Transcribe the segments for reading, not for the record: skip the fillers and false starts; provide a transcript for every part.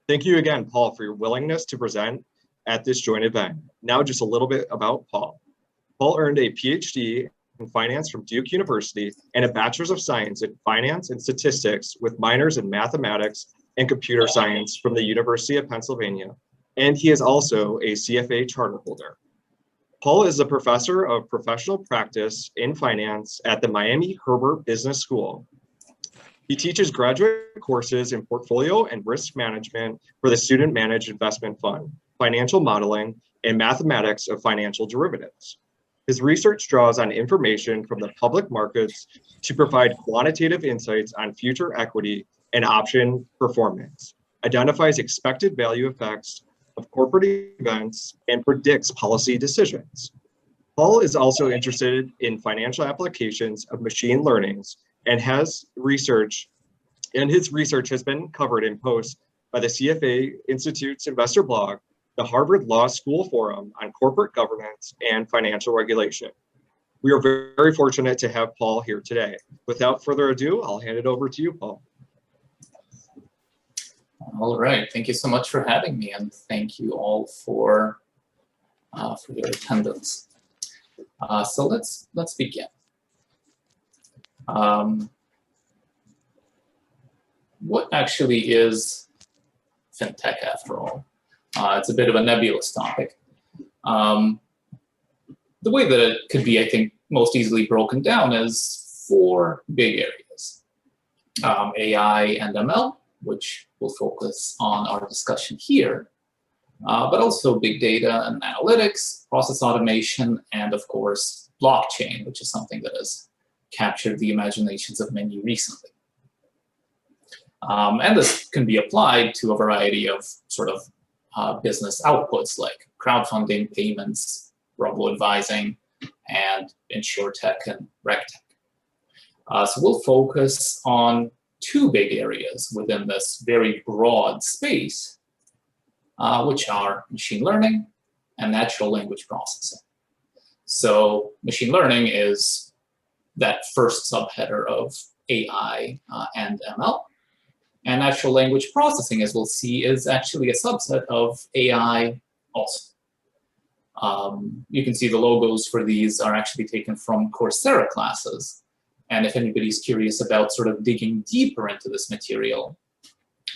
Thank you again, Paul, for your willingness to present at this joint event. Now just a little bit about Paul. Paul earned a PhD in finance from Duke University and a Bachelor's of Science in Finance and Statistics with minors in mathematics and computer science from the University of Pennsylvania. And he is also a CFA charter holder. Paul is a professor of professional practice in finance at the Miami Herbert Business School. He teaches graduate courses in portfolio and risk management for the Student Managed Investment Fund, financial modeling, and mathematics of financial derivatives. His research draws on information from the public markets to provide quantitative insights on future equity and option performance, identifies expected value effects of corporate events, and predicts policy decisions. Paul is also interested in financial applications of machine learning and his research has been covered in posts by the CFA Institute's investor blog, the Harvard Law School Forum on Corporate Governance and Financial Regulation. We are very fortunate to have Paul here today. Without further ado, I'll hand it over to you, Paul. All right, thank you so much for having me, and thank you all for your attendance. So let's begin. What actually is fintech after all? It's a bit of a nebulous topic. The way that it could be, I think, most easily broken down is 4 big areas. AI and ML, which will focus on our discussion here, but also big data and analytics, process automation, and of course, blockchain, which is something that has captured the imaginations of many recently. And this can be applied to a variety of sort of business outputs like crowdfunding, payments, robo-advising, and insurtech and regtech. So we'll focus on 2 big areas within this very broad space, which are machine learning and natural language processing. So machine learning is that first subheader of AI and ML. And natural language processing, as we'll see, is actually a subset of AI also. You can see the logos for these are actually taken from Coursera classes. And if anybody's curious about sort of digging deeper into this material,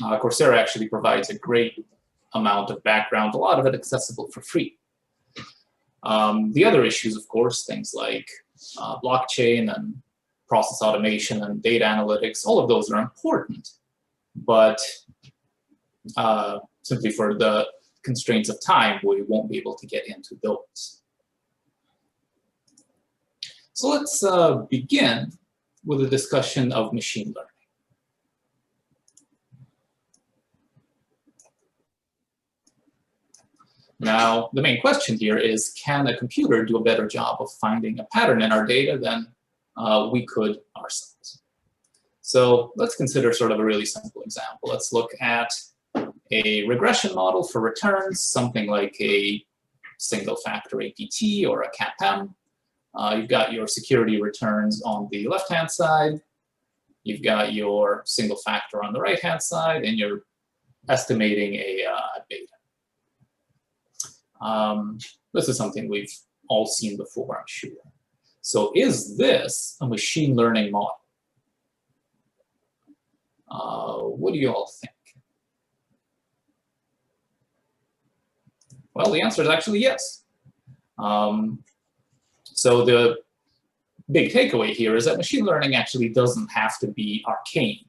Coursera actually provides a great amount of background, a lot of it accessible for free. The other issues, of course, things like blockchain and process automation and data analytics, all of those are important. But simply for the constraints of time, we won't be able to get into those. So let's begin with a discussion of machine learning. Now, the main question here is, can a computer do a better job of finding a pattern in our data than we could ourselves? So let's consider sort of a really simple example. Let's look at a regression model for returns, something like a single factor APT or a CAPM. You've got your security returns on the left-hand side. You've got your single factor on the right-hand side, and you're estimating a beta. This is something we've all seen before, I'm sure. So is this a machine learning model? What do you all think? Well, the answer is actually yes. So the big takeaway here is that machine learning actually doesn't have to be arcane.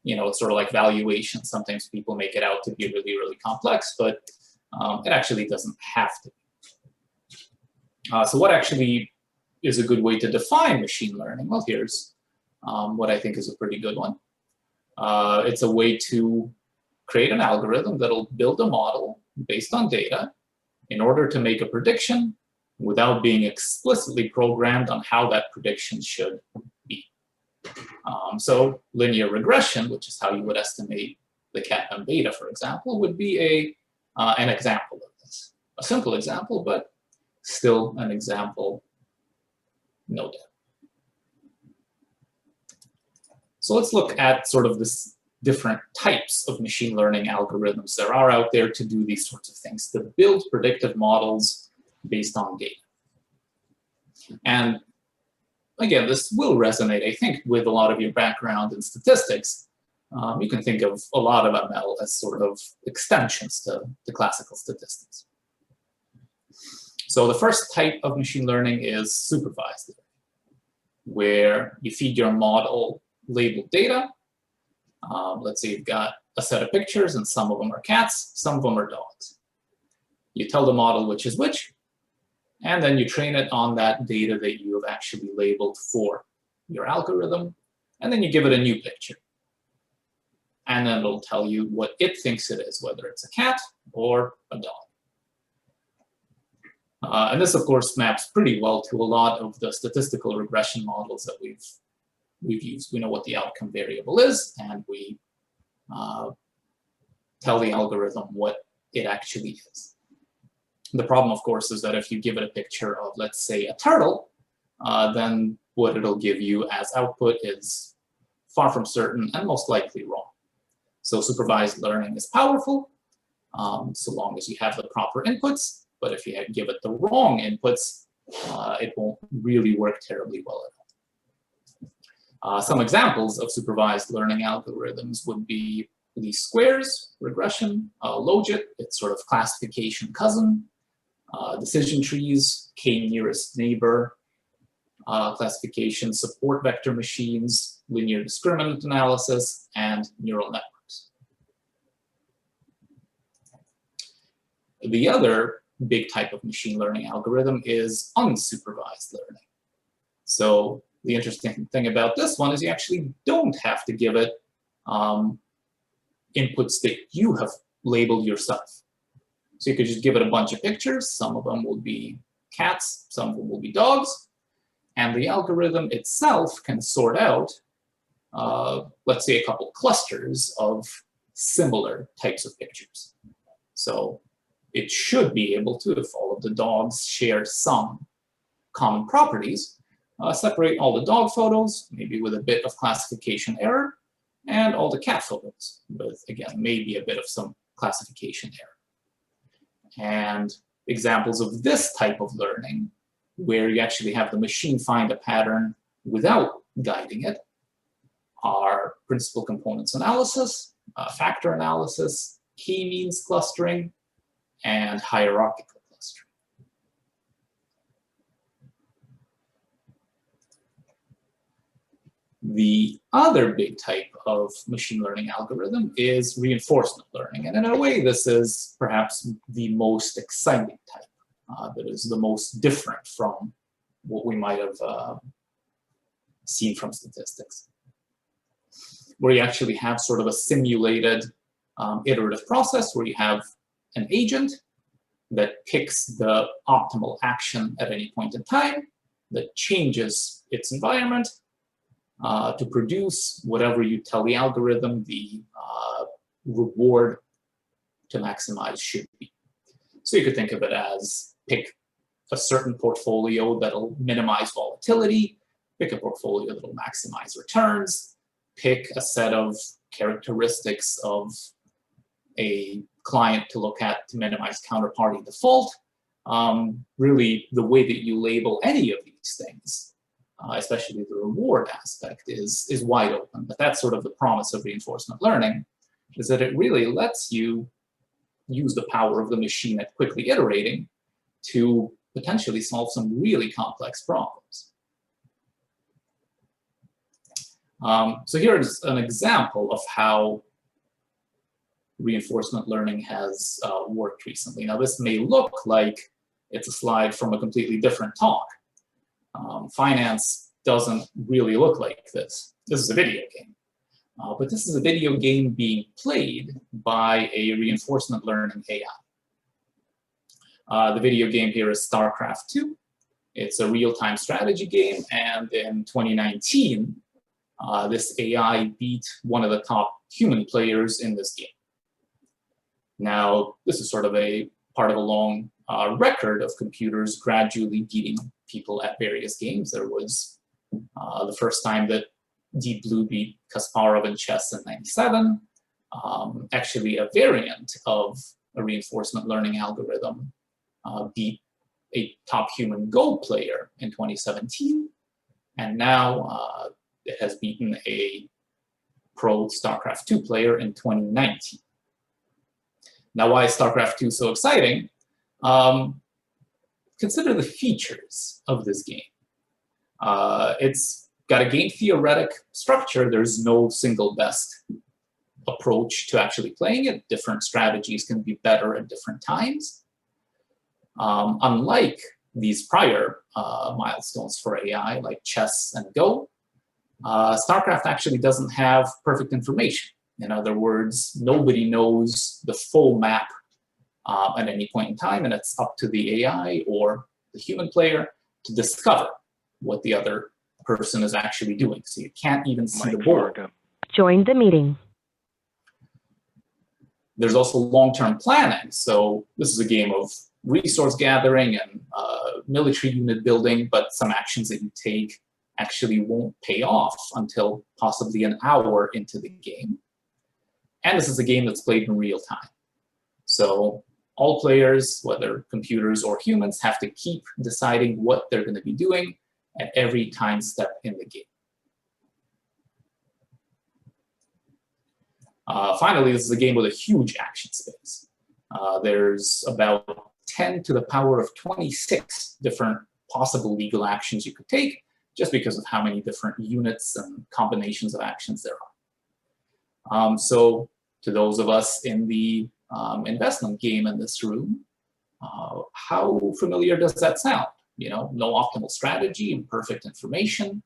You know, it's sort of like valuation. Sometimes people make it out to be really, really complex, but it actually doesn't have to be. So what actually is a good way to define machine learning? Well, here's what I think is a pretty good one. It's a way to create an algorithm that'll build a model based on data in order to make a prediction without being explicitly programmed on how that prediction should be. So linear regression, which is how you would estimate the CAPM beta, for example, would be an example of this. A simple example, but still an example, no doubt. So let's look at sort of this different types of machine learning algorithms there are out there to do these sorts of things, to build predictive models based on data. And again, this will resonate, I think, with a lot of your background in statistics. You can think of a lot of ML as sort of extensions to classical statistics. So the first type of machine learning is supervised learning, where you feed your model labeled data. Let's say you've got a set of pictures, and some of them are cats, some of them are dogs. You tell the model which is which, and then you train it on that data that you have actually labeled for your algorithm, and then you give it a new picture. And then it'll tell you what it thinks it is, whether it's a cat or a dog. And this, of course, maps pretty well to a lot of the statistical regression models that we've used. We know what the outcome variable is, and we tell the algorithm what it actually is. The problem, of course, is that if you give it a picture of, let's say, a turtle, then what it'll give you as output is far from certain and most likely wrong. So supervised learning is powerful so long as you have the proper inputs, but if you give it the wrong inputs, it won't really work terribly well at all. Some examples of supervised learning algorithms would be least squares regression, logit, it's sort of classification cousin, decision trees, k-nearest neighbor, classification, support vector machines, linear discriminant analysis, and neural networks. The other big type of machine learning algorithm is unsupervised learning. So the interesting thing about this one is you actually don't have to give it inputs that you have labeled yourself. So you could just give it a bunch of pictures. Some of them will be cats, some of them will be dogs, and the algorithm itself can sort out, let's say, a couple clusters of similar types of pictures. So it should be able to, if all of the dogs share some common properties, separate all the dog photos, maybe with a bit of classification error, and all the cat photos with, again, maybe a bit of some classification error. And examples of this type of learning, where you actually have the machine find a pattern without guiding it, are principal components analysis, factor analysis, k-means clustering, and hierarchical clustering. The other big type of machine learning algorithm is reinforcement learning. And in a way, this is perhaps the most exciting type, that is the most different from what we might have seen from statistics, where you actually have sort of a simulated iterative process where you have an agent that picks the optimal action at any point in time, that changes its environment to produce whatever you tell the algorithm the reward to maximize should be. So you could think of it as pick a certain portfolio that'll minimize volatility, pick a portfolio that'll maximize returns, pick a set of characteristics of a client to look at to minimize counterparty default. Really, the way that you label any of these things, especially the reward aspect, is wide open. But that's sort of the promise of reinforcement learning, is that it really lets you use the power of the machine at quickly iterating to potentially solve some really complex problems. So here is an example of how reinforcement learning has worked recently. Now, this may look like it's a slide from a completely different talk. Finance doesn't really look like this. This is a video game. But this is a video game being played by a reinforcement learning AI. The video game here is StarCraft 2. It's a real-time strategy game, and in 2019, this AI beat one of the top human players in this game. Now, this is sort of a part of a long record of computers gradually beating people at various games. There was the first time that Deep Blue beat Kasparov in chess in '97. Actually, a variant of a reinforcement learning algorithm beat a top human Go player in 2017. And now it has beaten a pro StarCraft 2 player in 2019. Now, why is StarCraft 2 so exciting? Consider the features of this game. It's got a game theoretic structure. There's no single best approach to actually playing it. Different strategies can be better at different times. Unlike these prior milestones for AI, like chess and Go, StarCraft actually doesn't have perfect information. In other words, nobody knows the full map at any point in time, and it's up to the AI or the human player to discover what the other person is actually doing. So you can't even see the board. Join the meeting. There's also long-term planning. So this is a game of resource gathering and military unit building, but some actions that you take actually won't pay off until possibly an hour into the game. And this is a game that's played in real time. So all players, whether computers or humans, have to keep deciding what they're going to be doing at every time step in the game. Finally, this is a game with a huge action space. There's about 10 to the power of 26 different possible legal actions you could take, just because of how many different units and combinations of actions there are. So to those of us in the investment game in this room, how familiar does that sound? You know, no optimal strategy, imperfect information,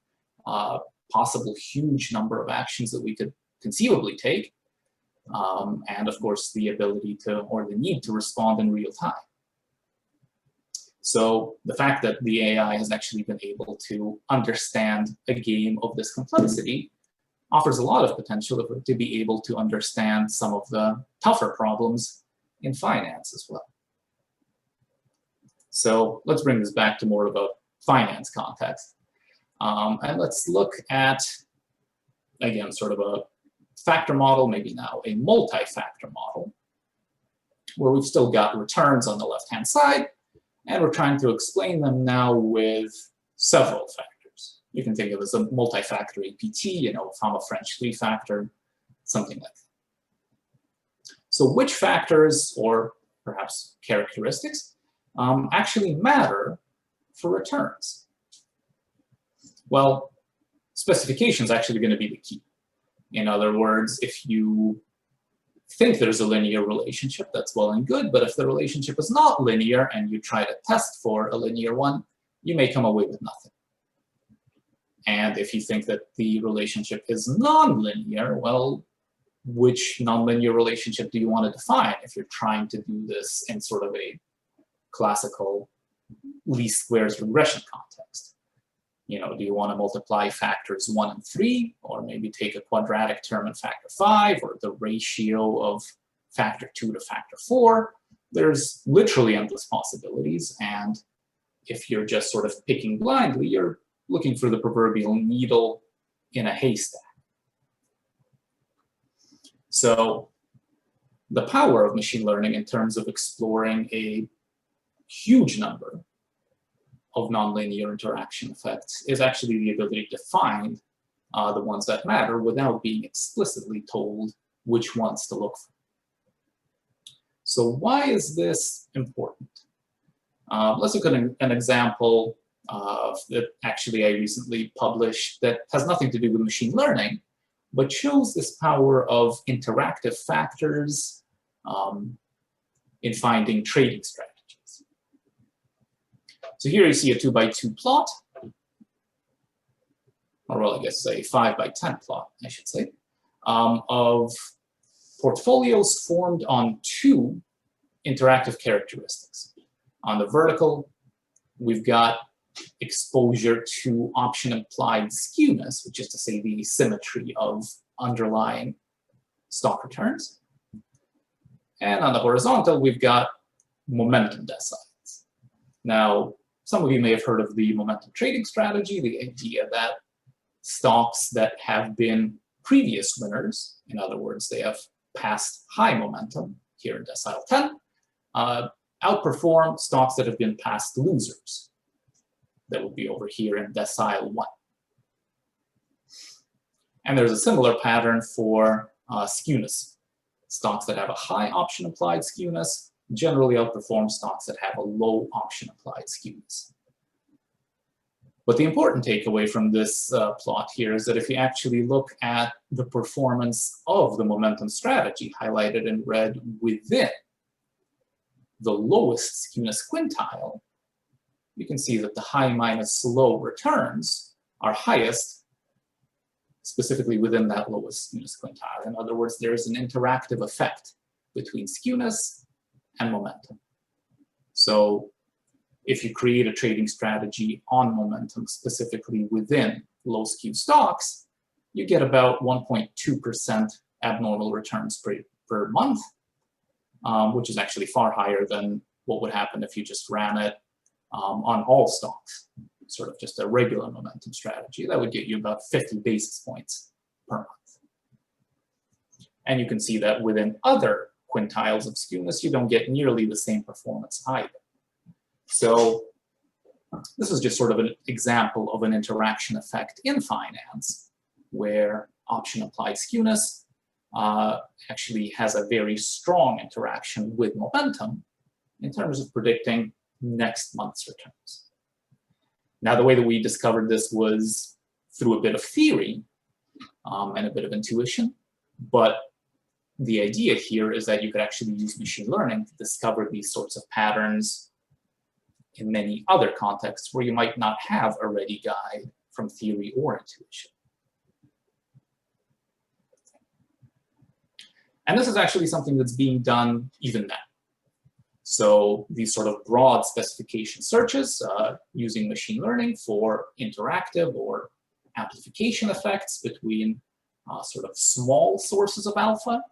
possible huge number of actions that we could conceivably take, and of course the ability to, or the need to, respond in real time. So the fact that the AI has actually been able to understand a game of this complexity offers a lot of potential to be able to understand some of the tougher problems in finance as well. So let's bring this back to more of a finance context. And let's look at, again, sort of a factor model, maybe now a multi-factor model, where we've still got returns on the left-hand side, and we're trying to explain them now with several factors. You can think of it as a multi-factor APT, you know, from a French three-factor, something like that. So which factors, or perhaps characteristics, actually matter for returns? Well, specification is actually going to be the key. In other words, if you think there's a linear relationship, that's well and good, but if the relationship is not linear and you try to test for a linear one, you may come away with nothing. And if you think that the relationship is nonlinear, well, which nonlinear relationship do you want to define if you're trying to do this in sort of a classical least squares regression context? You know, do you want to multiply factors 1 and 3, or maybe take a quadratic term in factor 5, or the ratio of factor 2 to factor 4? There's literally endless possibilities, and if you're just sort of picking blindly, you're looking for the proverbial needle in a haystack. So the power of machine learning in terms of exploring a huge number of nonlinear interaction effects is actually the ability to find the ones that matter without being explicitly told which ones to look for. So why is this important? Let's look at an example that actually I recently published that has nothing to do with machine learning, but shows this power of interactive factors in finding trading strategies. So here you see a 2x2 plot, or well, I guess a 5x10 plot, I should say, of portfolios formed on 2 interactive characteristics. On the vertical, we've got exposure to option implied skewness, which is to say the symmetry of underlying stock returns. And on the horizontal, we've got momentum deciles. Now, some of you may have heard of the momentum trading strategy, the idea that stocks that have been previous winners, in other words, they have passed high momentum here in decile 10, outperform stocks that have been past losers. That would be over here in decile 1. And there's a similar pattern for skewness. Stocks that have a high option applied skewness generally outperform stocks that have a low option applied skewness. But the important takeaway from this plot here is that if you actually look at the performance of the momentum strategy highlighted in red within the lowest skewness quintile, you can see that the high minus low returns are highest specifically within that lowest skewness quintile. In other words, there is an interactive effect between skewness and momentum. So if you create a trading strategy on momentum, specifically within low skew stocks, you get about 1.2% abnormal returns per month, which is actually far higher than what would happen if you just ran it on all stocks, sort of just a regular momentum strategy. That would get you about 50 basis points per month. And you can see that within other quintiles of skewness, you don't get nearly the same performance either. So this is just sort of an example of an interaction effect in finance, where option applied skewness actually has a very strong interaction with momentum in terms of predicting next month's returns. Now, the way that we discovered this was through a bit of theory and a bit of intuition, but the idea here is that you could actually use machine learning to discover these sorts of patterns in many other contexts where you might not have a ready guide from theory or intuition. And this is actually something that's being done even now. So these sort of broad specification searches using machine learning for interactive or amplification effects between sort of small sources of alpha.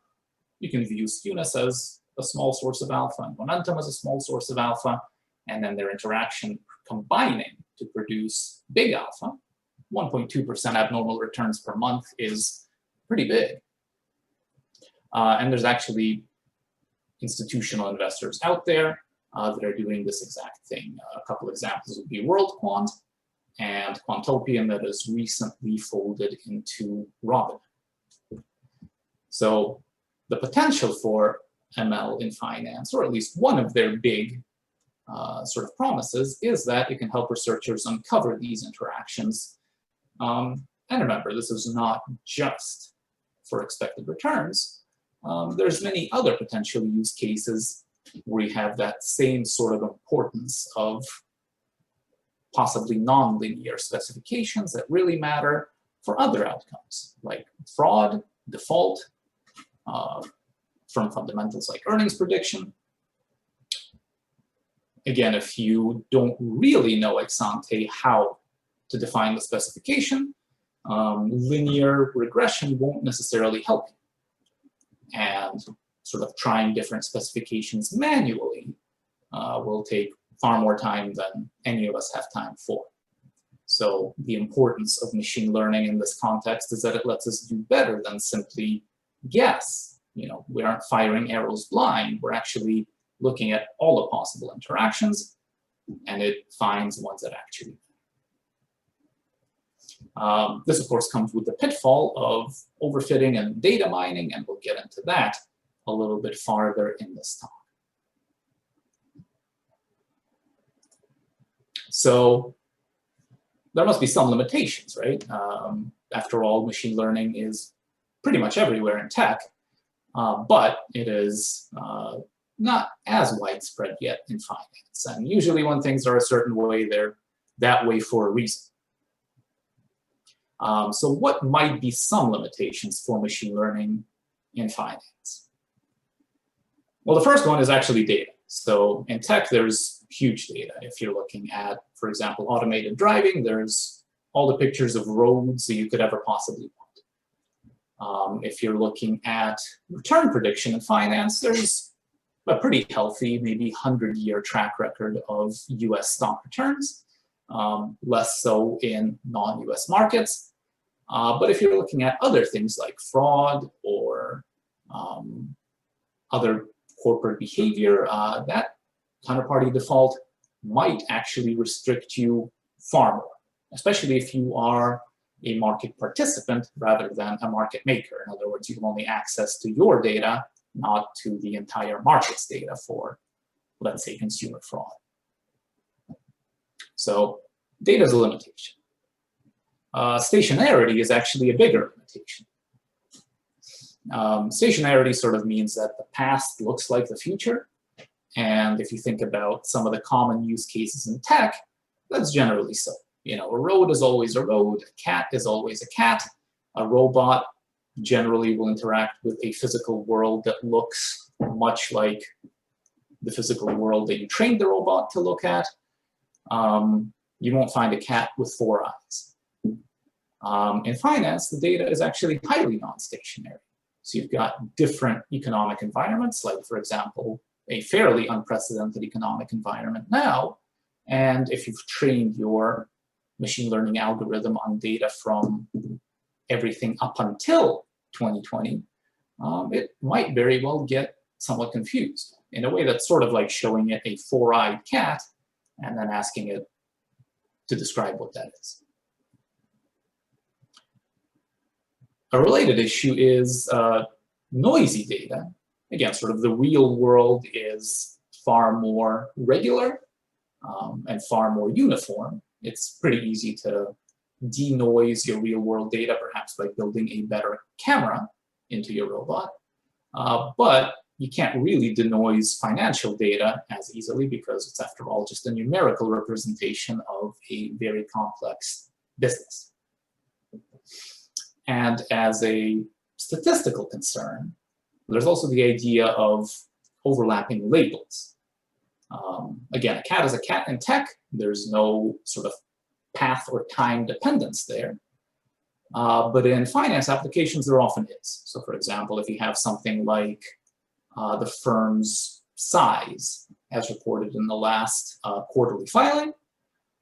You can view skewness as a small source of alpha and momentum as a small source of alpha, and then their interaction combining to produce big alpha. 1.2% abnormal returns per month is pretty big. And there's actually institutional investors out there that are doing this exact thing. A couple examples would be WorldQuant and Quantopian that is recently folded into Robin. So the potential for ML in finance, or at least one of their big sort of promises, is that it can help researchers uncover these interactions. And remember, this is not just for expected returns. There's many other potential use cases where you have that same sort of importance of possibly nonlinear specifications that really matter for other outcomes, like fraud, default, from fundamentals like earnings prediction. Again, if you don't really know ex ante how to define the specification, linear regression won't necessarily help you. And sort of trying different specifications manually will take far more time than any of us have time for. So the importance of machine learning in this context is that it lets us do better than simply guess. You know, we aren't firing arrows blind. We're actually looking at all the possible interactions, and it finds ones that actually matter. This, of course, comes with the pitfall of overfitting and data mining, and we'll get into that a little bit farther in this talk. So there must be some limitations, right? After all, machine learning is pretty much everywhere in tech, but it is not as widespread yet in finance. And usually when things are a certain way, they're that way for a reason. So what might be some limitations for machine learning in finance? Well, the first one is actually data. So in tech, there's huge data. If you're looking at, for example, automated driving, there's all the pictures of roads that you could ever possibly want. If you're looking at return prediction in finance, there's a pretty healthy, maybe 100-year track record of US stock returns, less so in non-US markets. But if you're looking at other things like fraud or other corporate behavior, that counterparty default might actually restrict you far more, especially if you are a market participant rather than a market maker. In other words, you have only access to your data, not to the entire market's data for, let's say, consumer fraud. So data is a limitation. Stationarity is actually a bigger limitation. Stationarity sort of means that the past looks like the future. And if you think about some of the common use cases in tech, that's generally so. You know, a road is always a road, a cat is always a cat, a robot generally will interact with a physical world that looks much like the physical world that you trained the robot to look at. You won't find a cat with 4 eyes. In finance, the data is actually highly non-stationary. So you've got different economic environments, like, for example, a fairly unprecedented economic environment now. And if you've trained your machine learning algorithm on data from everything up until 2020, it might very well get somewhat confused in a way that's sort of like showing it a 4-eyed cat and then asking it to describe what that is. A related issue is noisy data. Again, sort of the real world is far more regular and far more uniform. It's pretty easy to denoise your real world data, perhaps by building a better camera into your robot. But you can't really denoise financial data as easily because it's, after all, just a numerical representation of a very complex business. And as a statistical concern, there's also the idea of overlapping labels. Again, a cat is a cat in tech. There's no sort of path or time dependence there. But in finance applications, there often is. So for example, if you have something like the firm's size as reported in the last quarterly filing,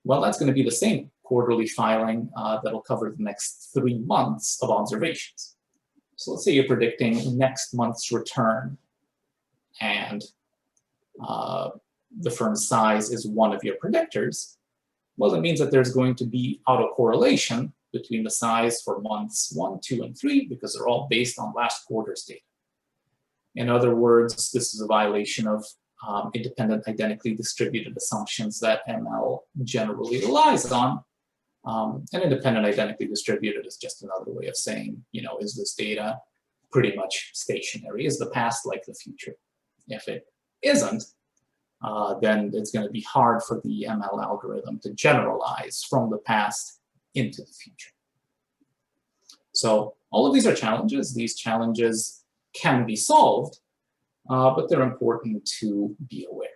well, that's going to be the same quarterly filing that'll cover the next 3 months of observations. So let's say you're predicting next month's return, and the firm's size is one of your predictors. Well, it means that there's going to be autocorrelation between the size for months 1, 2, and 3, because they're all based on last quarter's data. In other words, this is a violation of independent identically distributed assumptions that ML generally relies on. And independent identically distributed is just another way of saying, you know, is this data pretty much stationary? Is the past like the future? If it isn't, then it's going to be hard for the ML algorithm to generalize from the past into the future. So all of these are challenges. These challenges can be solved, but they're important to be aware of.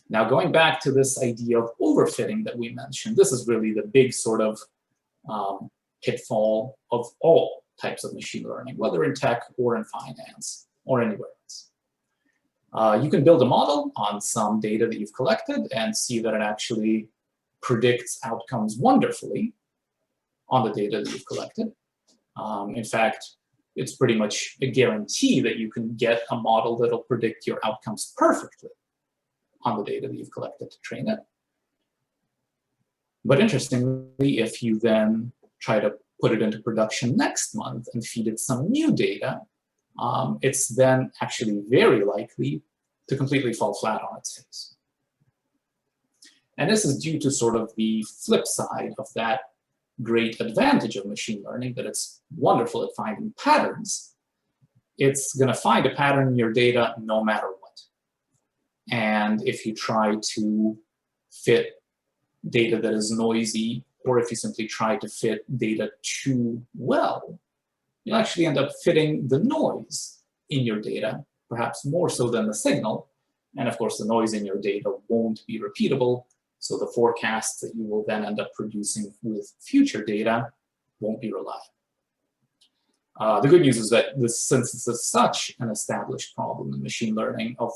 Now, going back to this idea of overfitting that we mentioned, this is really the big sort of pitfall of all types of machine learning, whether in tech or in finance or anywhere else. You can build a model on some data that you've collected and see that it actually predicts outcomes wonderfully on the data that you've collected. In fact, it's pretty much a guarantee that you can get a model that'll predict your outcomes perfectly on the data that you've collected to train it. But interestingly, if you then try to put it into production next month and feed it some new data, it's then actually very likely to completely fall flat on its face. And this is due to sort of the flip side of that great advantage of machine learning, that it's wonderful at finding patterns. It's going to find a pattern in your data no matter what. And if you try to fit data that is noisy, or if you simply try to fit data too well, you'll actually end up fitting the noise in your data, perhaps more so than the signal. And of course, the noise in your data won't be repeatable, so the forecasts that you will then end up producing with future data won't be reliable. The good news is that since this is such an established problem in machine learning of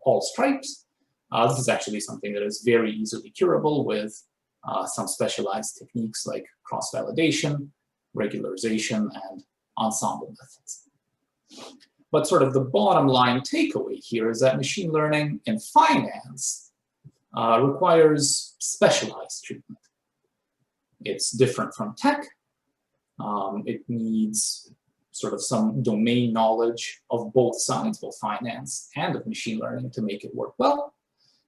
all stripes, This is actually something that is very easily curable with some specialized techniques like cross-validation, regularization, and ensemble methods. But sort of the bottom line takeaway here is that machine learning in finance requires specialized treatment. It's different from tech. It needs sort of some domain knowledge of both sides, both finance and of machine learning, to make it work well.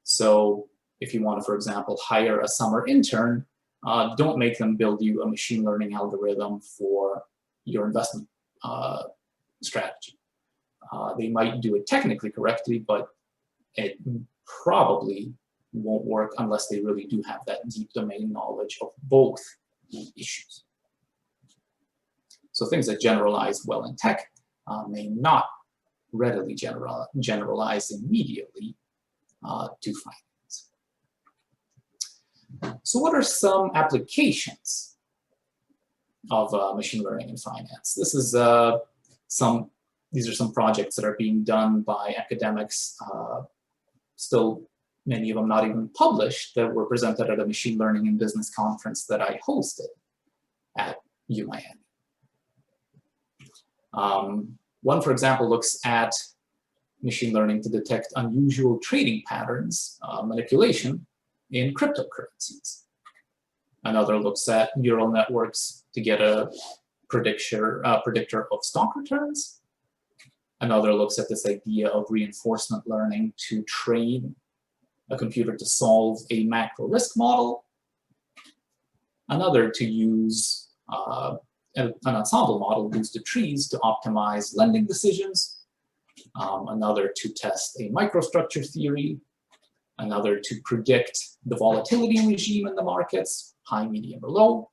So if you want to, for example, hire a summer intern, don't make them build you a machine learning algorithm for your investment strategy. They might do it technically correctly, but it probably won't work unless they really do have that deep domain knowledge of both issues. So things that generalize well in tech may not readily generalize immediately to finance. So what are some applications of machine learning in finance? This is these are some projects that are being done by academics, still many of them not even published, that were presented at a machine learning and business conference that I hosted at UMiami. One, for example, looks at machine learning to detect unusual trading patterns, manipulation in cryptocurrencies. Another looks at neural networks to get a predictor of stock returns. Another looks at this idea of reinforcement learning to train a computer to solve a macro risk model. Another to use an ensemble model, boost the trees to optimize lending decisions. Another to test a microstructure theory. Another to predict the volatility regime in the markets, high, medium, or low.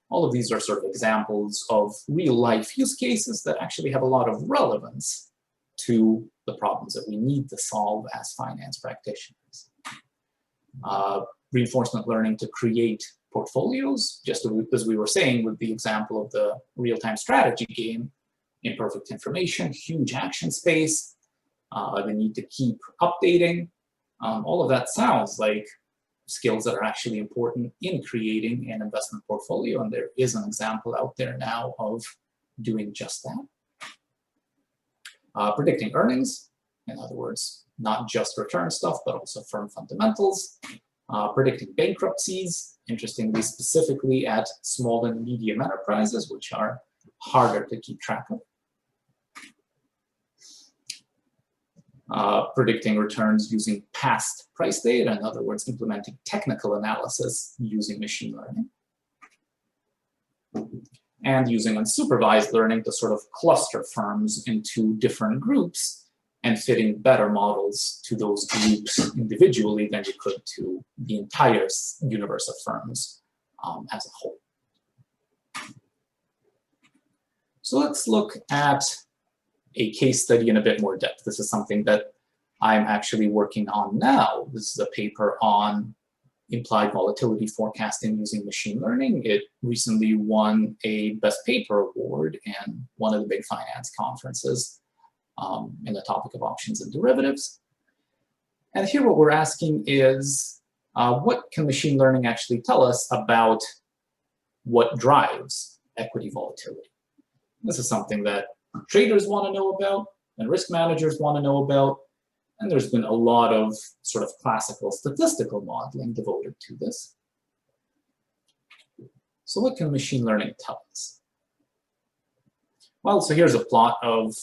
All of these are sort of examples of real-life use cases that actually have a lot of relevance to the problems that we need to solve as finance practitioners. Reinforcement learning to create portfolios, just as we were saying with the example of the real-time strategy game, imperfect information, huge action space, the need to keep updating. All of that sounds like skills that are actually important in creating an investment portfolio, and there is an example out there now of doing just that. Predicting earnings, in other words, not just return stuff, but also firm fundamentals. Predicting bankruptcies, interestingly, specifically at small and medium enterprises, which are harder to keep track of. Predicting returns using past price data, in other words, implementing technical analysis using machine learning. And using unsupervised learning to sort of cluster firms into different groups and fitting better models to those groups individually than you could to the entire universe of firms as a whole. So let's look at a case study in a bit more depth. This is something that I'm actually working on now. This is a paper on implied volatility forecasting using machine learning. It recently won a Best Paper award in one of the big finance conferences in the topic of options and derivatives. And here what we're asking is, what can machine learning actually tell us about what drives equity volatility? This is something that traders want to know about, and risk managers want to know about, and there's been a lot of sort of classical statistical modeling devoted to this. So what can machine learning tell us? Well, so here's a plot of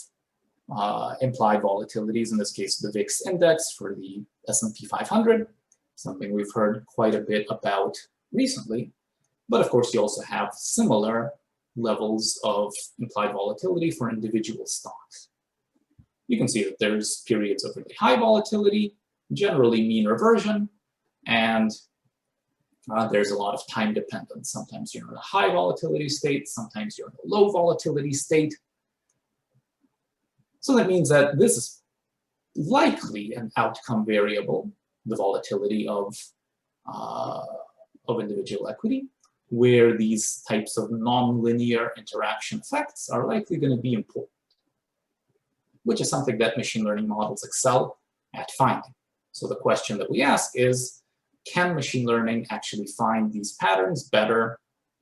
implied volatilities, in this case the VIX index for the S&P 500, something we've heard quite a bit about recently. But of course, you also have similar levels of implied volatility for individual stocks. You can see that there's periods of really high volatility, generally mean reversion, and there's a lot of time dependence. Sometimes you're in a high volatility state, sometimes you're in a low volatility state. So that means that this is likely an outcome variable, the volatility of individual equity, where these types of nonlinear interaction effects are likely going to be important, which is something that machine learning models excel at finding. So the question that we ask is, can machine learning actually find these patterns better?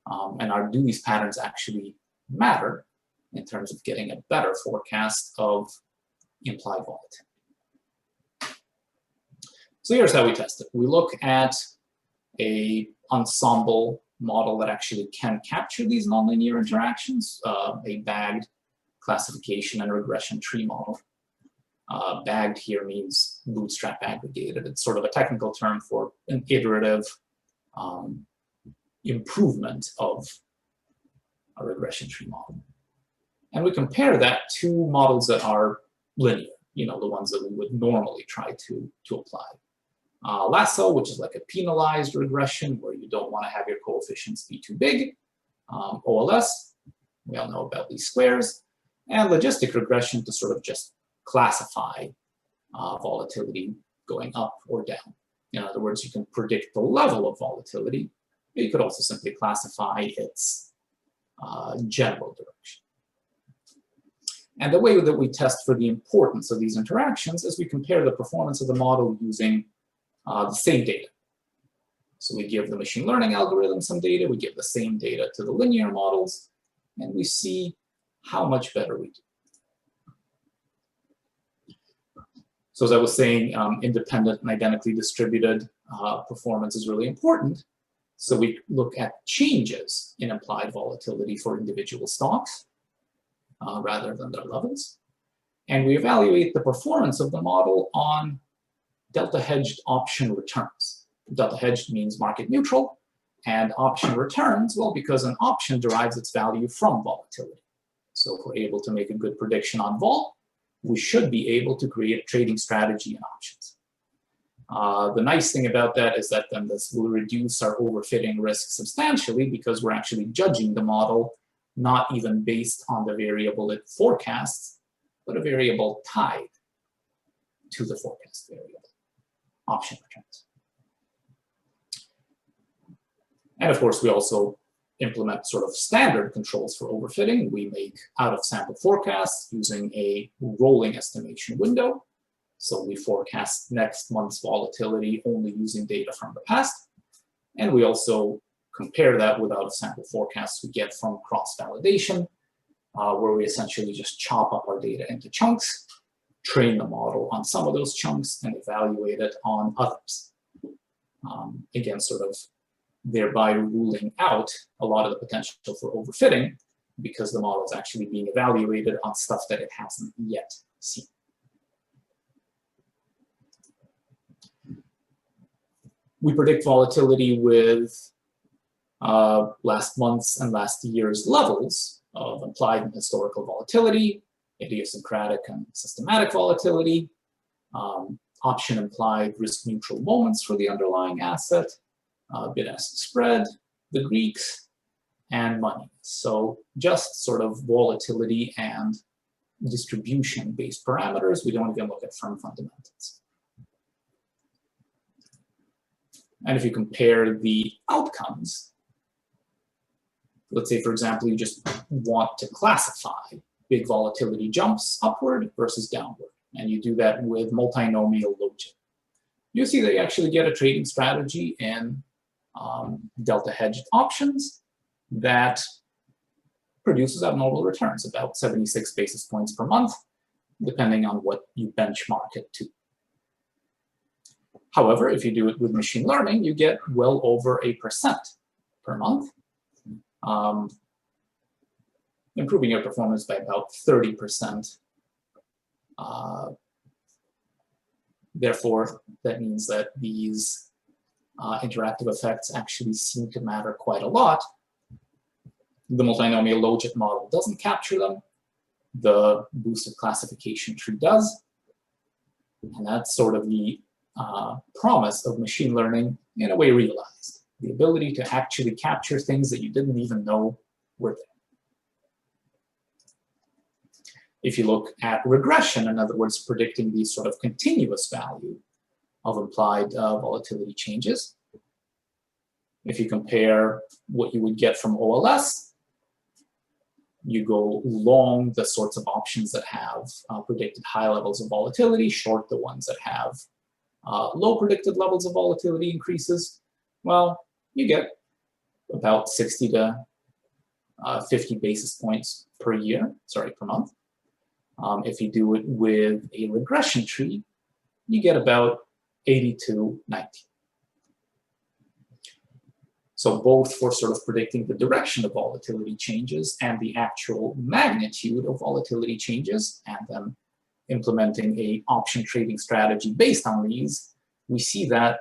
And do these patterns actually matter in terms of getting a better forecast of implied volatility? So here's how we test it. We look at an ensemble model that actually can capture these nonlinear interactions, a bagged classification and regression tree model. Bagged here means bootstrap aggregated. It's sort of a technical term for an iterative improvement of a regression tree model. And we compare that to models that are linear, the ones that we would normally try to apply. Lasso, which is like a penalized regression where you don't want to have your coefficients be too big. OLS, we all know about these squares. And logistic regression to sort of just classify volatility going up or down. In other words, you can predict the level of volatility, but you could also simply classify its general direction. And the way that we test for the importance of these interactions is we compare the performance of the model using the same data. So we give the machine learning algorithm some data, we give the same data to the linear models, and we see how much better we do. So as I was saying, independent and identically distributed performance is really important. So we look at changes in implied volatility for individual stocks rather than their levels. And we evaluate the performance of the model on delta hedged option returns. Delta hedged means market neutral, and option returns, well, because an option derives its value from volatility. So if we're able to make a good prediction on vol, we should be able to create a trading strategy in options. The nice thing about that is that then this will reduce our overfitting risk substantially because we're actually judging the model not even based on the variable it forecasts, but a variable tied to the forecast variable, option returns. And of course, we also implement sort of standard controls for overfitting. We make out-of-sample forecasts using a rolling estimation window. So we forecast next month's volatility only using data from the past. And we also compare that with out-of-sample forecasts we get from cross-validation, where we essentially just chop up our data into chunks, train the model on some of those chunks, and evaluate it on others. Again, sort of thereby ruling out a lot of the potential for overfitting because the model is actually being evaluated on stuff that it hasn't yet seen. We predict volatility with last month's and last year's levels of implied and historical volatility, idiosyncratic and systematic volatility, option implied risk neutral moments for the underlying asset, bid-ask spread, the Greeks, and money. So just sort of volatility and distribution-based parameters. We don't even look at firm fundamentals. And if you compare the outcomes, let's say, for example, you just want to classify big volatility jumps upward versus downward, and you do that with multinomial logic. You see that you actually get a trading strategy in delta hedged options that produces abnormal returns, about 76 basis points per month, depending on what you benchmark it to. However, if you do it with machine learning, you get well over 1% per month, improving your performance by about 30%. Therefore, that means that these interactive effects actually seem to matter quite a lot. The multinomial logit model doesn't capture them. The boosted classification tree does. And that's sort of the promise of machine learning in a way realized. The ability to actually capture things that you didn't even know were there. If you look at regression, in other words, predicting the sort of continuous value of implied volatility changes, if you compare what you would get from OLS You go long the sorts of options that have predicted high levels of volatility, short the ones that have low predicted levels of volatility increases. Well, you get about 60 to 50 basis points per month. If you do it with a regression tree, you get about 80 to 90. So both for sort of predicting the direction of volatility changes and the actual magnitude of volatility changes, and then implementing a option trading strategy based on these, we see that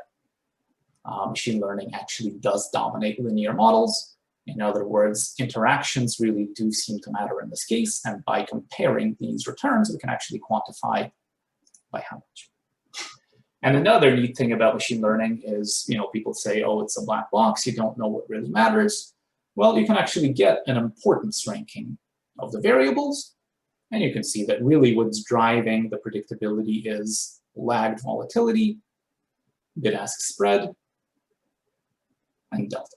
machine learning actually does dominate linear models. In other words, interactions really do seem to matter in this case, and by comparing these returns, we can actually quantify by how much. And another neat thing about machine learning is, people say, oh, it's a black box, you don't know what really matters. Well, you can actually get an importance ranking of the variables, and you can see that really what's driving the predictability is lagged volatility, bid-ask spread, and delta.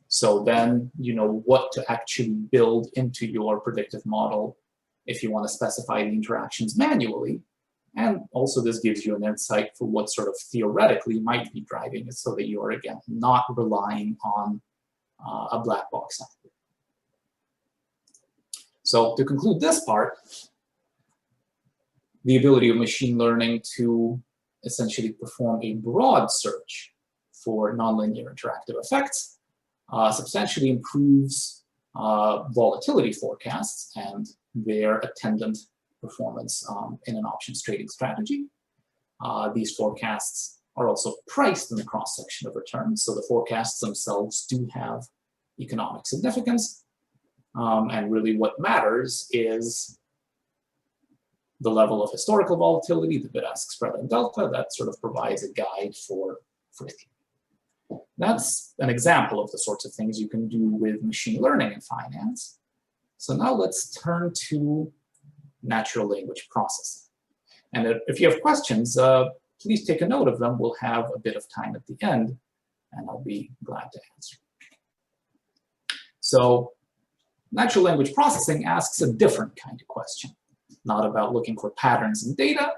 So then you know what to actually build into your predictive model if you want to specify the interactions manually. And also this gives you an insight for what sort of theoretically might be driving it, so that you are, again, not relying on a black box output. So to conclude this part, the ability of machine learning to essentially perform a broad search for nonlinear interactive effects substantially improves volatility forecasts and their attendant performance in an options trading strategy. These forecasts are also priced in the cross-section of returns, so the forecasts themselves do have economic significance. And really what matters is the level of historical volatility, the bid-ask spread and delta, that sort of provides a guide for it. That's an example of the sorts of things you can do with machine learning in finance. So now let's turn to natural language processing. And if you have questions, please take a note of them. We'll have a bit of time at the end, and I'll be glad to answer. So natural language processing asks a different kind of question, not about looking for patterns in data,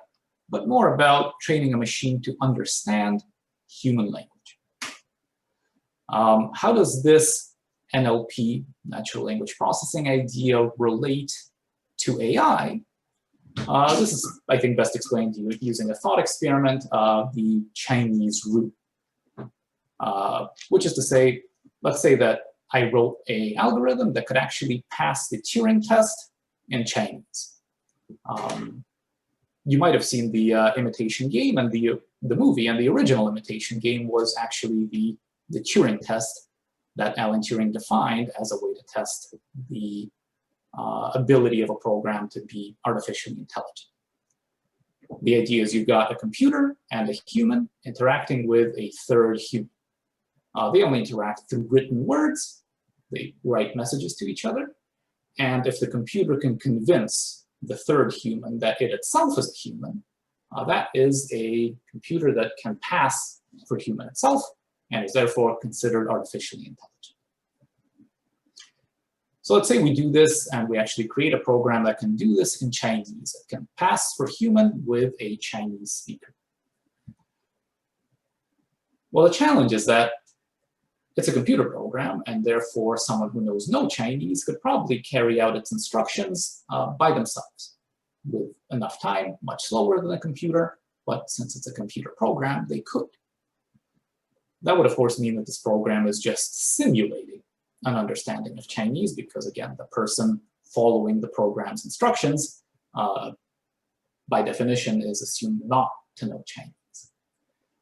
but more about training a machine to understand human language. How does this NLP, natural language processing idea, relate to AI? This is, I think, best explained using a thought experiment, the Chinese root, which is to say, let's say that I wrote an algorithm that could actually pass the Turing test in Chinese. You might have seen the Imitation Game and the movie, and the original Imitation Game was actually the Turing test that Alan Turing defined as a way to test the ability of a program to be artificially intelligent. The idea is you've got a computer and a human interacting with a third human. They only interact through written words. They write messages to each other. And if the computer can convince the third human that it itself is a human, that is a computer that can pass for human itself and is therefore considered artificially intelligent. So let's say we do this and we actually create a program that can do this in Chinese. It can pass for human with a Chinese speaker. Well, the challenge is that it's a computer program, and therefore someone who knows no Chinese could probably carry out its instructions by themselves with enough time, much slower than a computer, but since it's a computer program, they could. That would, of course, mean that this program is just simulating an understanding of Chinese because, again, the person following the program's instructions, by definition, is assumed not to know Chinese.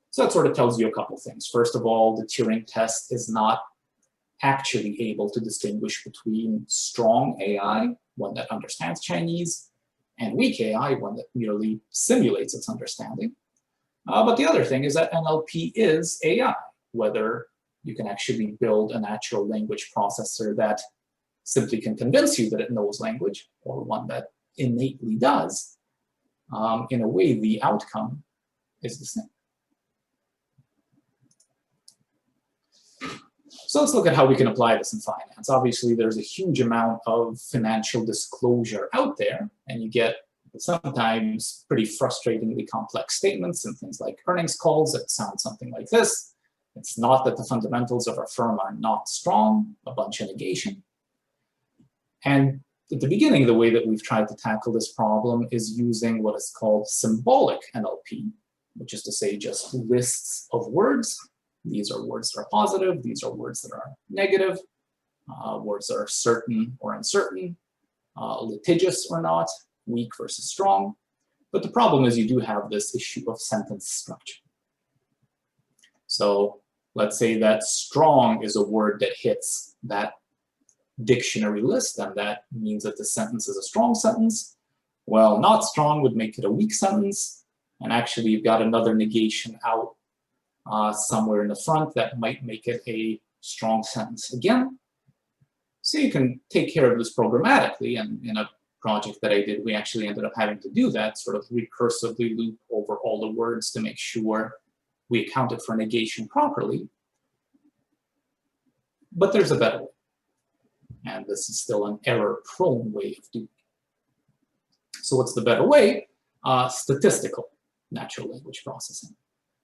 So that sort of tells you a couple things. First of all, the Turing test is not actually able to distinguish between strong AI, one that understands Chinese, and weak AI, one that merely simulates its understanding. But the other thing is that NLP is AI, whether you can actually build a natural language processor that simply can convince you that it knows language, or one that innately does. In a way, the outcome is the same. So let's look at how we can apply this in finance. Obviously, there's a huge amount of financial disclosure out there, and you get sometimes pretty frustratingly complex statements and things like earnings calls that sound something like this. It's not that the fundamentals of our firm are not strong, a bunch of negation. And at the beginning, the way that we've tried to tackle this problem is using what is called symbolic NLP, which is to say just lists of words. These are words that are positive, these are words that are negative, words that are certain or uncertain, litigious or not, weak versus strong. But the problem is you do have this issue of sentence structure. So let's say that strong is a word that hits that dictionary list, and that means that the sentence is a strong sentence. Well, not strong would make it a weak sentence, and actually you've got another negation out somewhere in the front that might make it a strong sentence again. So you can take care of this programmatically, and in a project that I did, we actually ended up having to do that, sort of recursively loop over all the words to make sure we accounted for negation properly. But there's a better way, and this is still an error-prone way of doing it. So what's the better way? Statistical natural language processing.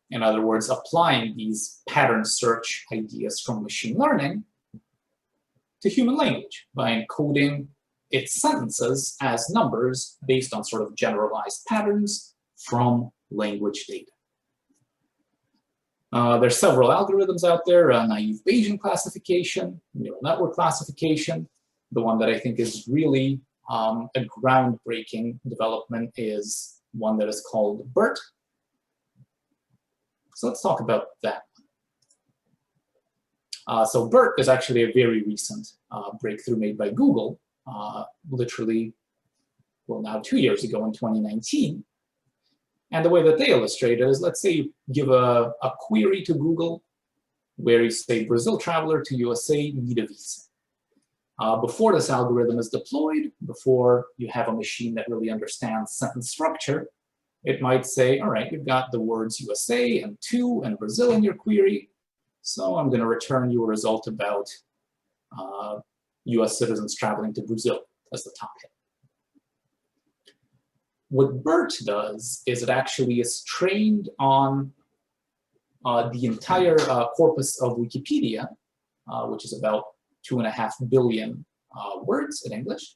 In other words, applying these pattern search ideas from machine learning to human language by encoding its sentences as numbers based on sort of generalized patterns from language data. There's several algorithms out there, naive Bayesian classification, neural network classification. The one that I think is really a groundbreaking development is one that is called BERT. So let's talk about that. So BERT is actually a very recent breakthrough made by Google, literally, well, now 2 years ago in 2019. And the way that they illustrate it is, let's say you give a query to Google where you say, Brazil traveler to USA, need a visa. Before this algorithm is deployed, before you have a machine that really understands sentence structure, it might say, all right, you've got the words USA and to and Brazil in your query, so I'm going to return you a result about US citizens traveling to Brazil as the top hit. What BERT does is it actually is trained on the entire corpus of Wikipedia, which is about 2.5 billion words in English.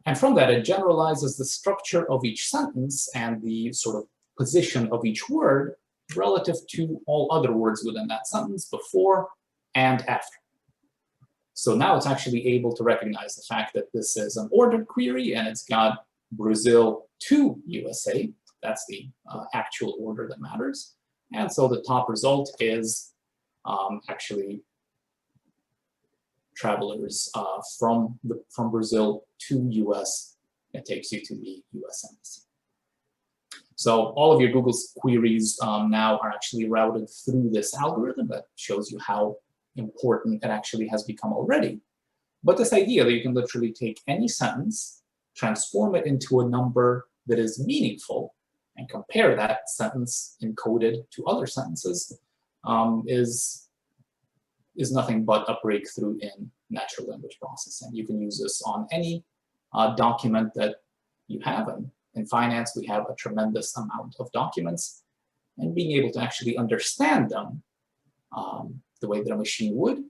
And from that, it generalizes the structure of each sentence and the sort of position of each word relative to all other words within that sentence before and after. So now it's actually able to recognize the fact that this is an ordered query and it's got Brazil to USA. That's the actual order that matters. And so the top result is actually travelers from Brazil to US. It takes you to the US Embassy. So all of your Google queries now are actually routed through this algorithm that shows you how important it actually has become already. But this idea that you can literally take any sentence, transform it into a number that is meaningful, and compare that sentence encoded to other sentences is nothing but a breakthrough in natural language processing. You can use this on any document that you have. And in finance, we have a tremendous amount of documents, and being able to actually understand them the way that a machine would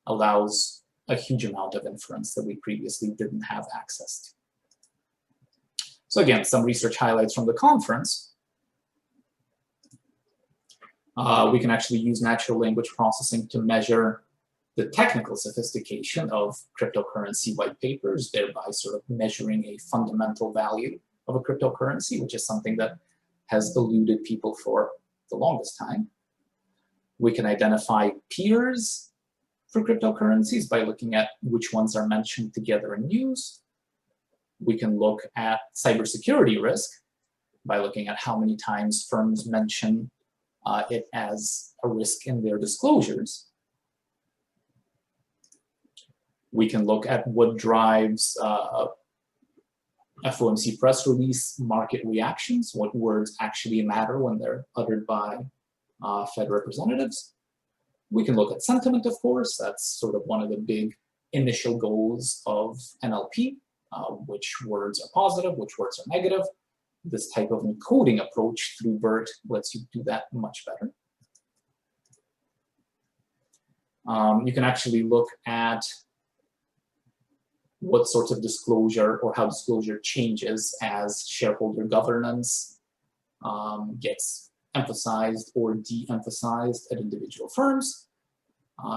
allows a huge amount of inference that we previously didn't have access to. So again, some research highlights from the conference. We can actually use natural language processing to measure the technical sophistication of cryptocurrency white papers, thereby sort of measuring a fundamental value of a cryptocurrency, which is something that has eluded people for the longest time. We can identify peers for cryptocurrencies by looking at which ones are mentioned together in news. We can look at cybersecurity risk by looking at how many times firms mention it as a risk in their disclosures. We can look at what drives FOMC press release market reactions, what words actually matter when they're uttered by Fed representatives. We can look at sentiment, of course. That's sort of one of the big initial goals of NLP, which words are positive, which words are negative. This type of encoding approach through BERT lets you do that much better. You can actually look at what sorts of disclosure or how disclosure changes as shareholder governance gets emphasized or de-emphasized at individual firms.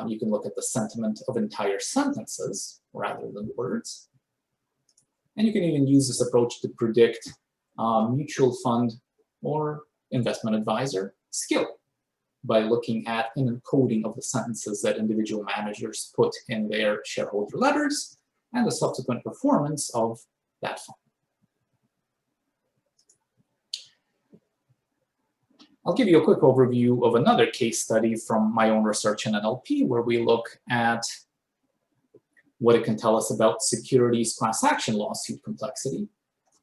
You can look at the sentiment of entire sentences rather than words. And you can even use this approach to predict mutual fund or investment advisor skill by looking at an encoding of the sentences that individual managers put in their shareholder letters and the subsequent performance of that fund. I'll give you a quick overview of another case study from my own research in NLP, where we look at what it can tell us about securities class action lawsuit complexity.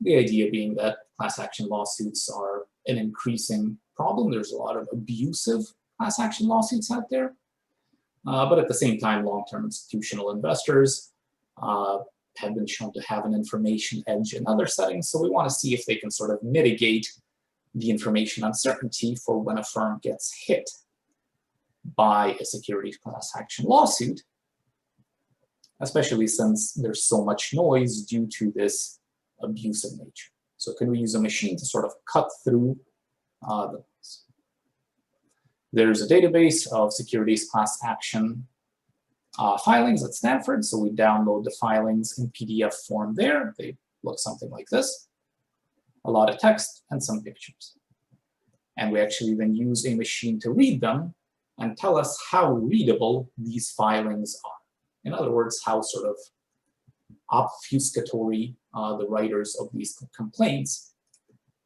The idea being that class action lawsuits are an increasing problem. There's a lot of abusive class action lawsuits out there. But at the same time, long-term institutional investors have been shown to have an information edge in other settings. So we want to see if they can sort of mitigate the information uncertainty for when a firm gets hit by a securities class action lawsuit, especially since there's so much noise due to this abusive nature. So can we use a machine to sort of cut through the noise? There's a database of securities class action filings at Stanford. So we download the filings in PDF form there. They look something like this. A lot of text and some pictures. And we actually then use a machine to read them and tell us how readable these filings are. In other words, how sort of obfuscatory the writers of these complaints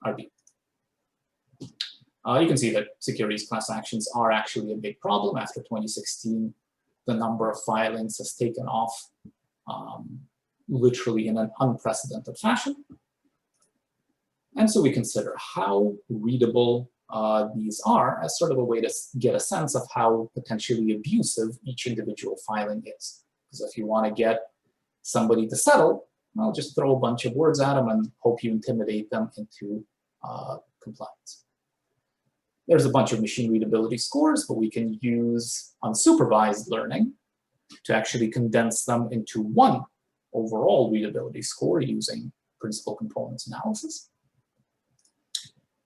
are being. You can see that securities class actions are actually a big problem. After 2016, the number of filings has taken off literally in an unprecedented fashion. And so we consider how readable these are as sort of a way to get a sense of how potentially abusive each individual filing is. Because if you want to get somebody to settle, well, just throw a bunch of words at them and hope you intimidate them into compliance. There's a bunch of machine readability scores, but we can use unsupervised learning to actually condense them into one overall readability score using principal components analysis.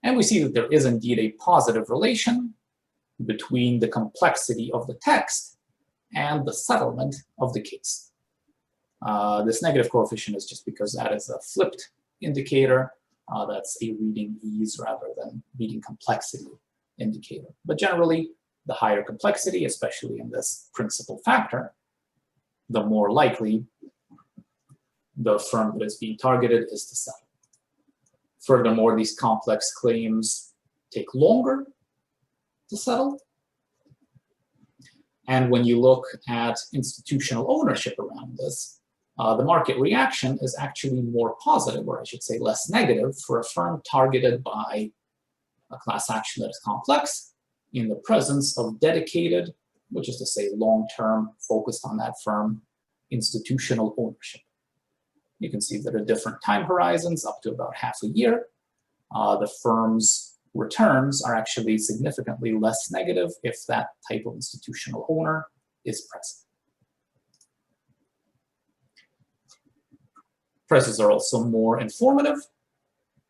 And we see that there is indeed a positive relation between the complexity of the text and the settlement of the case. This negative coefficient is just because that is a flipped indicator. That's a reading ease rather than reading complexity indicator. But generally, the higher complexity, especially in this principal factor, the more likely the firm that is being targeted is to settle. Furthermore, these complex claims take longer to settle. And when you look at institutional ownership around this, the market reaction is actually more positive, or I should say less negative, for a firm targeted by a class action that is complex in the presence of dedicated, which is to say long-term, focused on that firm, institutional ownership. You can see that at different time horizons, up to about half a year, the firm's returns are actually significantly less negative if that type of institutional owner is present. Prices are also more informative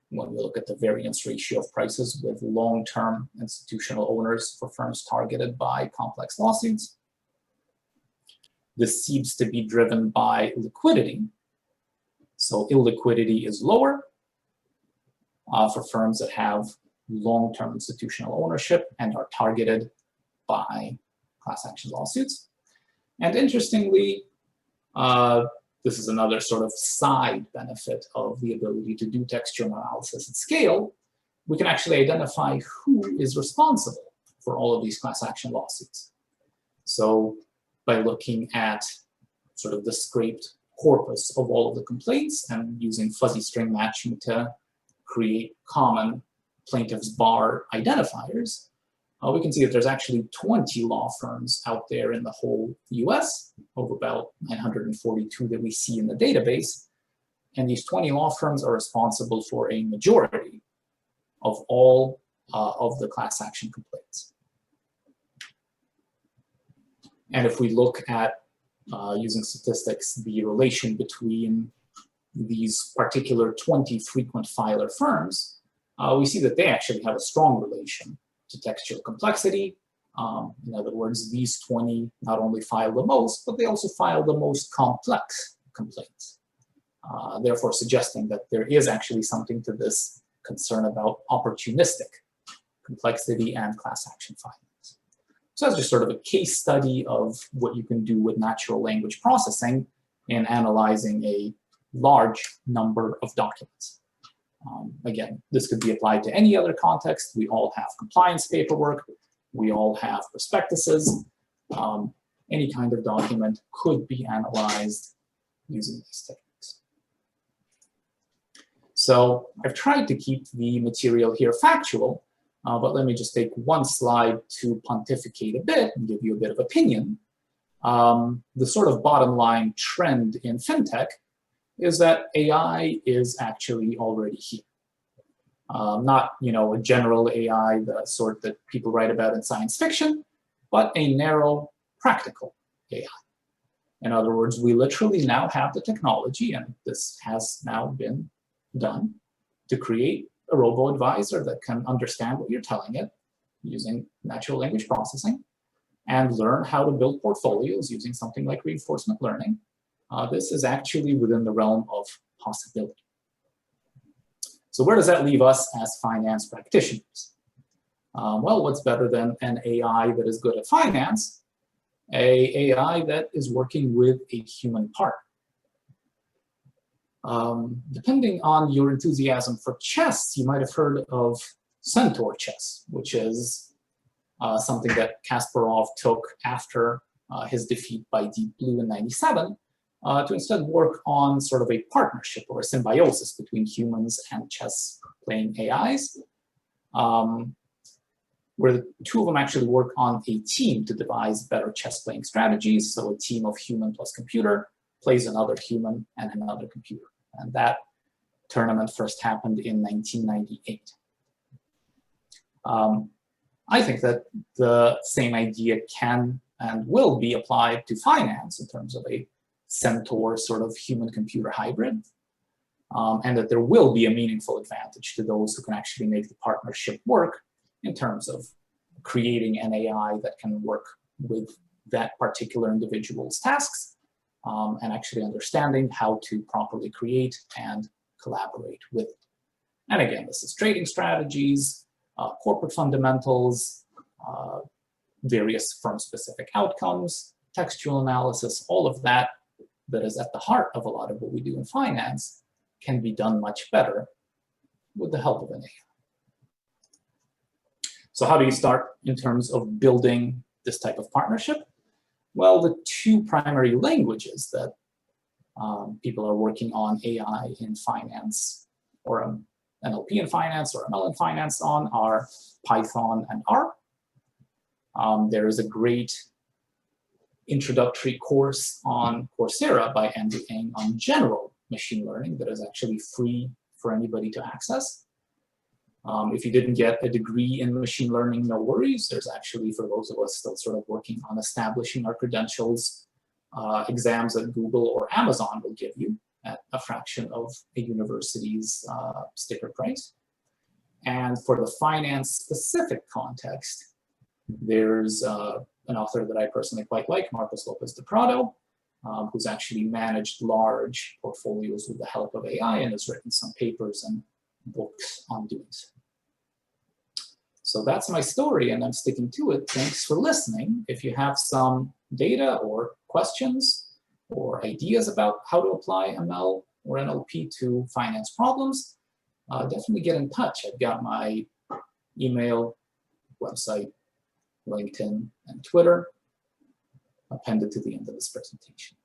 when we look at the variance ratio of prices with long-term institutional owners for firms targeted by complex lawsuits. This seems to be driven by liquidity. So illiquidity is lower for firms that have long-term institutional ownership and are targeted by class action lawsuits. And interestingly, this is another sort of side benefit of the ability to do textual analysis at scale. We can actually identify who is responsible for all of these class action lawsuits. So by looking at sort of the scraped corpus of all of the complaints and using fuzzy string matching to create common plaintiff's bar identifiers, we can see that there's actually 20 law firms out there in the whole US, of about 942 that we see in the database. And these 20 law firms are responsible for a majority of all of the class action complaints. And if we look at, using statistics, the relation between these particular 20 frequent filer firms, we see that they actually have a strong relation to textual complexity. In other words, these 20 not only file the most, but they also file the most complex complaints. Therefore suggesting that there is actually something to this concern about opportunistic complexity and class action filings. So that's just sort of a case study of what you can do with natural language processing in analyzing a large number of documents. Again, this could be applied to any other context. We all have compliance paperwork. We all have prospectuses. Any kind of document could be analyzed using these techniques. So I've tried to keep the material here factual, but let me just take one slide to pontificate a bit and give you a bit of opinion. The sort of bottom line trend in fintech is that AI is actually already here. Not, a general AI, the sort that people write about in science fiction, but a narrow, practical AI. In other words, we literally now have the technology, and this has now been done, to create a robo-advisor that can understand what you're telling it using natural language processing and learn how to build portfolios using something like reinforcement learning. This is actually within the realm of possibility. So where does that leave us as finance practitioners? Well, what's better than an AI that is good at finance? An AI that is working with a human partner. Depending on your enthusiasm for chess, you might have heard of Centaur chess, which is something that Kasparov took after his defeat by Deep Blue in '97, to instead work on sort of a partnership or a symbiosis between humans and chess-playing AIs, where the two of them actually work on a team to devise better chess-playing strategies. So a team of human plus computer plays another human and another computer. And that tournament first happened in 1998. I think that the same idea can and will be applied to finance in terms of a Centaur sort of human-computer hybrid, and that there will be a meaningful advantage to those who can actually make the partnership work in terms of creating an AI that can work with that particular individual's tasks, and actually understanding how to properly create and collaborate with it. And again, this is trading strategies, corporate fundamentals, various firm-specific outcomes, textual analysis, all of that that is at the heart of a lot of what we do in finance can be done much better with the help of an AI. So how do you start in terms of building this type of partnership? Well, the two primary languages that people are working on AI in finance, or NLP in finance, or ML in finance on, are Python and R. There is a great introductory course on Coursera by Andrew Ng on general machine learning that is actually free for anybody to access. If you didn't get a degree in machine learning, no worries. There's actually, for those of us still sort of working on establishing our credentials, exams that Google or Amazon will give you at a fraction of a university's sticker price. And for the finance-specific context, there's an author that I personally quite like, Marcos Lopez de Prado, who's actually managed large portfolios with the help of AI and has written some papers and books on doing so. So that's my story, and I'm sticking to it. Thanks for listening. If you have some data or questions or ideas about how to apply ML or NLP to finance problems, definitely get in touch. I've got my email, website, LinkedIn, and Twitter appended to the end of this presentation.